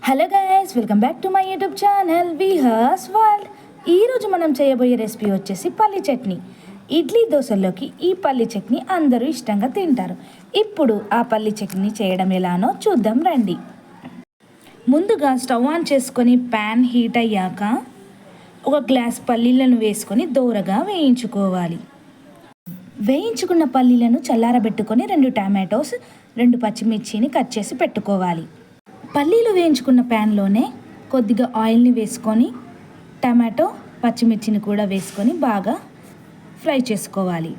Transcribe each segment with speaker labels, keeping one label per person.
Speaker 1: Hello guys, welcome back to my YouTube channel Vihas world. ఈరోజు మనం చేయబోయే రెసిపీ వచ్చేసి పల్లి చట్నీ. ఇడ్లీ దోశల్లోకి ఈ పల్లి చట్నీ అందరూ ఇష్టంగా తింటారు. ఇప్పుడు ఆ పల్లి చట్నీ చేయడం ఎలానో చూద్దాం రండి. ముందుగా స్టవ్ ఆన్ చేసుకొని ప్యాన్ హీట్ అయ్యాక ఒక గ్లాస్ పల్లీలను వేసుకొని దోరగా వేయించుకోవాలి. వేయించుకున్న పల్లీలను చల్లారబెట్టుకొని 2 టమాటోస్ 2 పచ్చిమిర్చిని కట్ చేసి పెట్టుకోవాలి. పల్లీలు వేయించుకున్న ప్యాన్లోనే కొద్దిగా ఆయిల్ని వేసుకొని టమాటో పచ్చిమిర్చిని కూడా వేసుకొని బాగా ఫ్రై చేసుకోవాలి.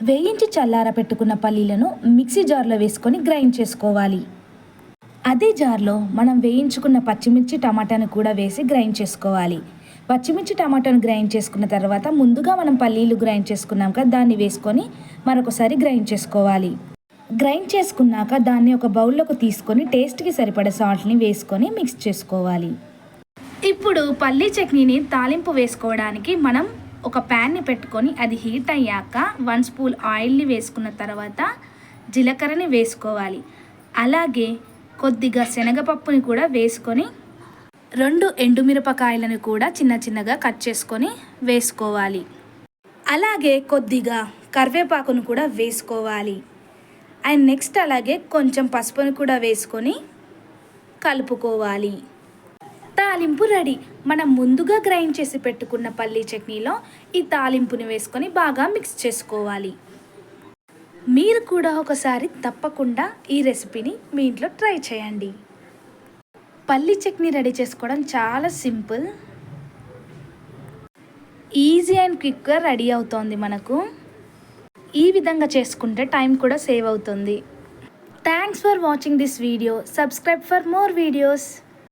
Speaker 1: వేయించి చల్లార పెట్టుకున్న పల్లీలను మిక్సీ జార్లో వేసుకొని గ్రైండ్ చేసుకోవాలి. అదే జార్లో మనం వేయించుకున్న పచ్చిమిర్చి టమాటాను కూడా వేసి గ్రైండ్ చేసుకోవాలి. పచ్చిమిర్చి టమాటాను గ్రైండ్ చేసుకున్న తర్వాత ముందుగా మనం పల్లీలు గ్రైండ్ చేసుకున్నాం కదా, దాన్ని వేసుకొని మరొకసారి గ్రైండ్ చేసుకోవాలి. గ్రైండ్ చేసుకున్నాక దాన్ని ఒక బౌల్లోకి తీసుకొని టేస్ట్కి సరిపడే సాల్ట్ని వేసుకొని మిక్స్ చేసుకోవాలి. ఇప్పుడు పల్లీ చట్నీని తాలింపు వేసుకోవడానికి మనం ఒక ప్యాన్ని పెట్టుకొని అది హీట్ అయ్యాక 1 స్పూన్ ఆయిల్ని వేసుకున్న తర్వాత జీలకర్రని వేసుకోవాలి. అలాగే కొద్దిగా శనగపప్పుని కూడా వేసుకొని 2 ఎండుమిరపకాయలను కూడా చిన్నగా కట్ చేసుకొని వేసుకోవాలి. అలాగే కొద్దిగా కరివేపాకును కూడా వేసుకోవాలి. అండ్ నెక్స్ట్ అలాగే కొంచెం పసుపును కూడా వేసుకొని కలుపుకోవాలి. తాలింపు రెడీ. మనం ముందుగా గ్రైండ్ చేసి పెట్టుకున్న పల్లీ చట్నీలో ఈ తాలింపుని వేసుకొని బాగా మిక్స్ చేసుకోవాలి. మీరు కూడా ఒకసారి తప్పకుండా ఈ రెసిపీని మీ ఇంట్లో ట్రై చేయండి. పల్లీ చట్నీ రెడీ చేసుకోవడం చాలా సింపుల్, ఈజీ అండ్ క్విక్గా రెడీ అవుతోంది మనకు. ఈ విధంగా చేసుకుంటే టైం కూడా సేవ్ అవుతుంది. Thanks for watching this video. Subscribe for more videos.